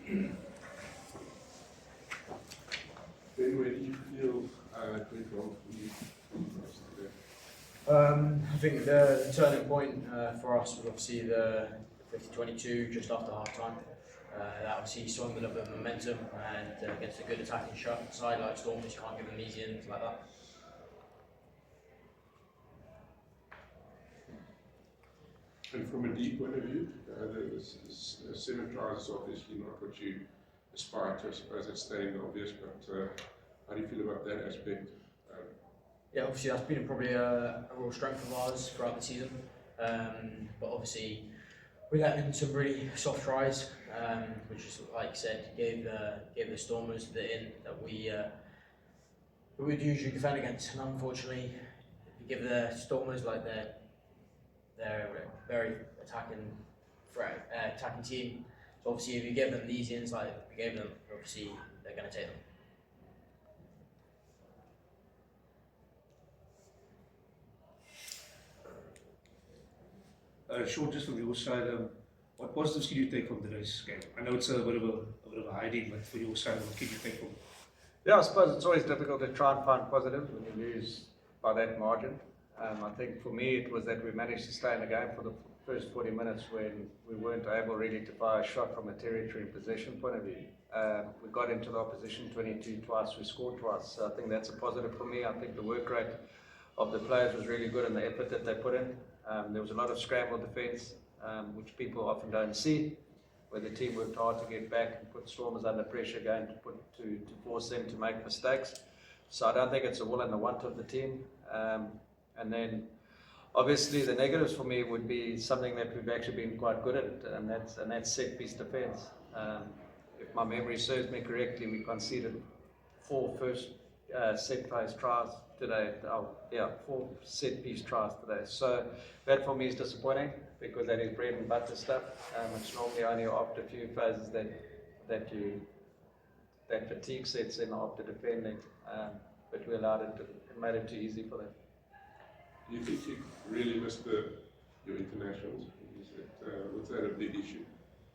Then where do you feel it went wrong for you today? I think the turning point for us was obviously the 50-22 just after half time. That obviously swung a little bit of momentum, and against a good attacking side like Stormers, you can't give them easy ends like that. And from a deep point of view, the 7 tries is obviously not what you aspire to. I suppose that's stating the obvious, but how do you feel about that aspect? Yeah, obviously that's been probably a real strength of ours throughout the season. But obviously we let in some really soft tries, which is, like you said, gave the Stormers the in that we'd usually defend against. And unfortunately, if you give the Stormers like they're a very attacking team. So obviously, if you give them these ins like we gave them, obviously they're going to take them. Sean, just from your side, what positives can you take from today's game? I know it's a bit of a hiding, but for your side, what can you take from it? Yeah, I suppose it's always difficult to try and find positives when you lose by that margin. I think for me it was that we managed to stay in the game for the first 40 minutes when we weren't able really to fire a shot from a territory and possession point of view. We got into the opposition 22 twice, we scored twice, so I think that's a positive for me. I think the work rate of the players was really good and the effort that they put in. There was a lot of scramble defence, which people often don't see, where the team worked hard to get back and put Stormers under pressure again to force them to make mistakes. So I don't think it's a will and the want of the team. And then obviously the negatives for me would be something that we've actually been quite good at, and that's set piece defence. If my memory serves me correctly, we conceded 4 first set piece tries today. 4 set piece tries today. So that for me is disappointing because that is bread and butter stuff. It's normally only after a few phases that fatigue sets in after defending, but we allowed it and made it too easy for them. Do you think you really missed your internationals? Was that a big issue?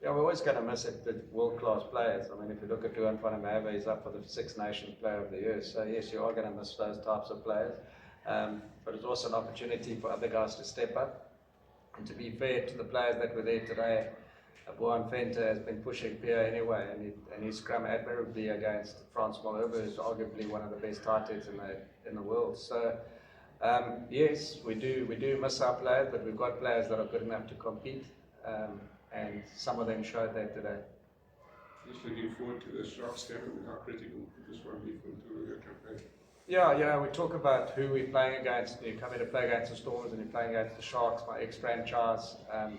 Yeah, we're always going to miss it, the world-class players. I mean, if you look at Duan van der Merwe, he's up for the Six Nations Player of the Year. So yes, you are going to miss those types of players. But it's also an opportunity for other guys to step up. And to be fair to the players that were there today, Boan Venter has been pushing Pierre anyway, and he scrum admirably against Frans Malherbe, who's arguably one of the best tight ends in the world. So yes, we do miss our players, but we've got players that are good enough to compete. And some of them showed that today. Just looking forward to the Sharks game and how critical this one be for your campaign. Yeah, we talk about who we're playing against. You come in to play against the Stormers and you're playing against the Sharks, my ex-franchise.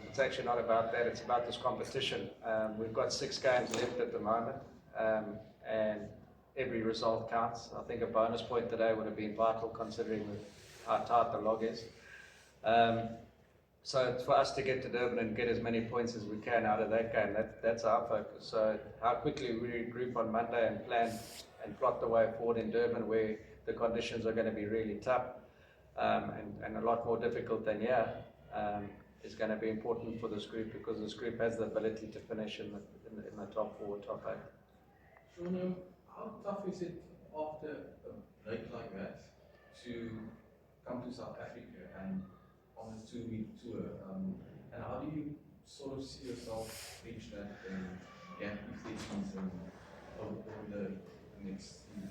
It's actually not about that, it's about this competition. We've got 6 games left at the moment, and every result counts. I think a bonus point today would have been vital considering how tight the log is. So it's for us to get to Durban and get as many points as we can out of that game. That's our focus. So how quickly we regroup on Monday and plan and plot the way forward in Durban, where the conditions are going to be really tough and a lot more difficult than here, is going to be important for this group, because this group has the ability to finish in the top 4, top 8. Sean, how tough is it after a break like that to come to South Africa and on a 2-week tour, and how do you sort of see yourself reach that gap if there is over the next season?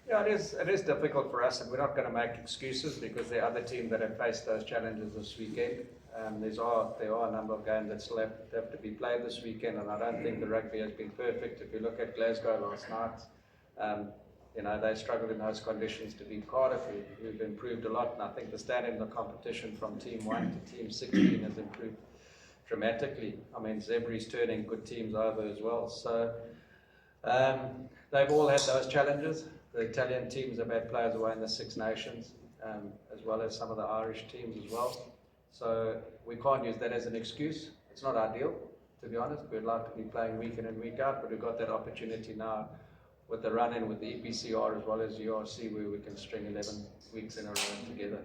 Yeah, it is difficult for us, and we're not going to make excuses because there are other teams that have faced those challenges this weekend. There are a number of games that still have to be played this weekend, and I don't think the rugby has been perfect. If you look at Glasgow last night, they struggled in those conditions to beat Cardiff. We've improved a lot, and I think the standard in the competition from Team 1 to Team 16 has improved dramatically. I mean, Zebri's turning good teams over as well. So they've all had those challenges. The Italian teams have had players away in the Six Nations, as well as some of the Irish teams as well. So we can't use that as an excuse. It's not ideal, to be honest. We'd like to be playing week in and week out, but we've got that opportunity now with the run-in with the EPCR as well as URC, where we can string 11 weeks in a row together.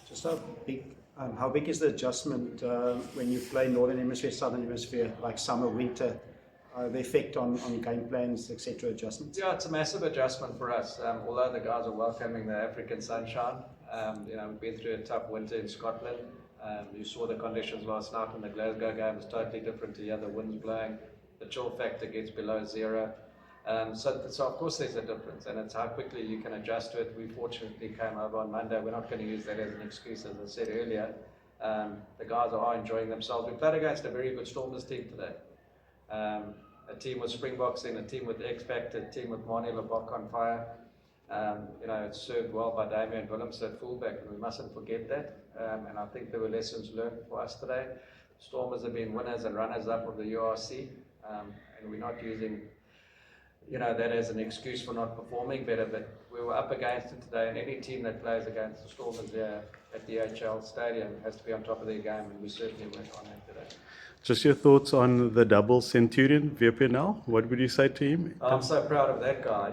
Just how big is the adjustment when you play Northern Hemisphere, Southern Hemisphere, like summer, winter, the effect on game plans, etc. adjustments? Yeah, it's a massive adjustment for us. Although the guys are welcoming the African sunshine, we've been through a tough winter in Scotland. You saw the conditions last night in the Glasgow game. It's totally different to the other winds blowing. The chill factor gets below 0. So of course there's a difference, and it's how quickly you can adjust to it. We fortunately came over on Monday. We're not going to use that as an excuse, as I said earlier. The guys are enjoying themselves. We played against a very good Stormers team today. A team with Springboks in, a team with X Factor, a team with Mani Lebok on fire. It's served well by Damian Willems at fullback, and we mustn't forget that. And I think there were lessons learned for us today. Stormers have been winners and runners-up of the URC, and we're not using that as an excuse for not performing better, but we were up against it today, and any team that plays against the Stormers there at the HL Stadium has to be on top of their game, and we certainly went on that today. Just your thoughts on the double Centurion, VPNL. What would you say to him? I'm so proud of that guy.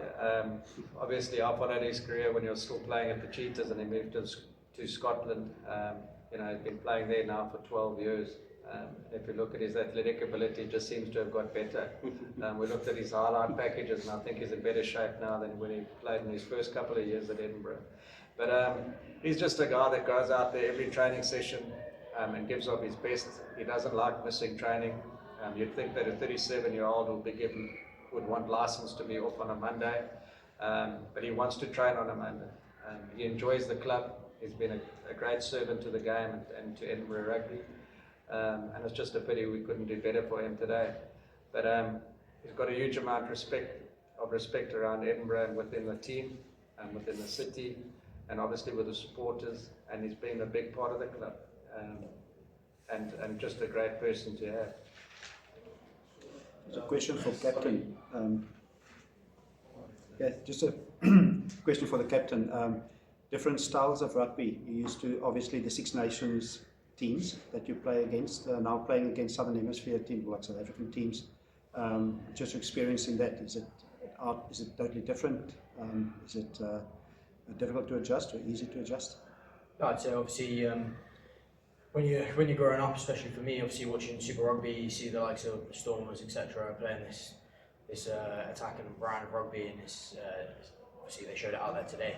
Obviously, I followed his career when he was still playing at the Cheetahs, and he moved to Scotland. He's been playing there now for 12 years. If you look at his athletic ability, it just seems to have got better. We looked at his highlight packages, and I think he's in better shape now than when he played in his first couple of years at Edinburgh. But he's just a guy that goes out there every training session and gives up his best. He doesn't like missing training. You'd think that a 37-year-old would want license to be off on a Monday, but he wants to train on a Monday. He enjoys the club. He's been a great servant to the game and to Edinburgh Rugby. And it's just a pity we couldn't do better for him today. But he's got a huge amount of respect around Edinburgh and within the team and within the city, and obviously with the supporters, and he's been a big part of the club, and just a great person to have. There's a question for captain. Just a question for the captain. Different styles of rugby. You used to, obviously, the Six Nations teams that you play against, now playing against Southern Hemisphere teams like South African teams. Just experiencing that, is it totally different? Is it difficult to adjust or easy to adjust? I'd say obviously when you're growing up, especially for me, obviously watching Super Rugby, you see the likes of Stormers, etc., playing this attacking brand of rugby, and obviously they showed it out there today.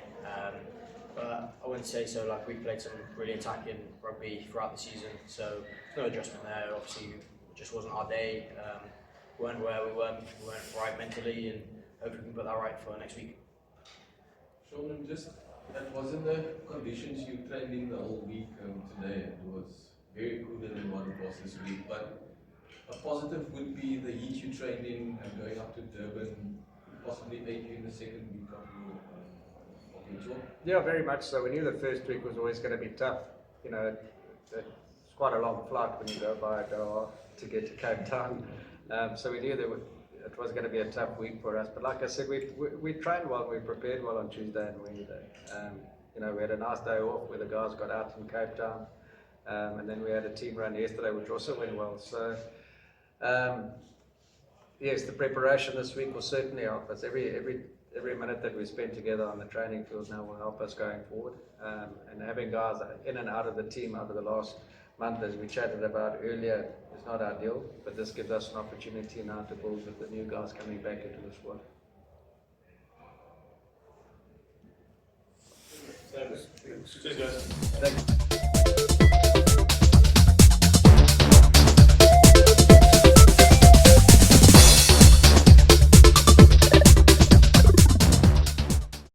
But I wouldn't say so. Like, we played some really attacking rugby throughout the season, so no adjustment there. Obviously, it just wasn't our day. We weren't where we weren't right mentally, and hopefully we can put that right for next week. Sean, that wasn't the conditions you trained in the whole week today. It was very cooler than what it was this week. But a positive would be the heat you trained in and going up to Durban, possibly make you in the second week of your tour. Yeah, very much so. We knew the first week was always going to be tough. It's quite a long flight when you go by Doha to get to Cape Town. So we knew it was going to be a tough week for us. But like I said, we trained well, we prepared well on Tuesday and Wednesday. We had a nice day off where the guys got out in Cape Town. And then we had a team run yesterday, which also went well. So, yes, the preparation this week will certainly help us. Every minute that we spend together on the training field now will help us going forward. And having guys in and out of the team over the last month, as we chatted about earlier, is not ideal, but this gives us an opportunity now to build with the new guys coming back into the squad. Thanks. Cheers, guys. Thanks.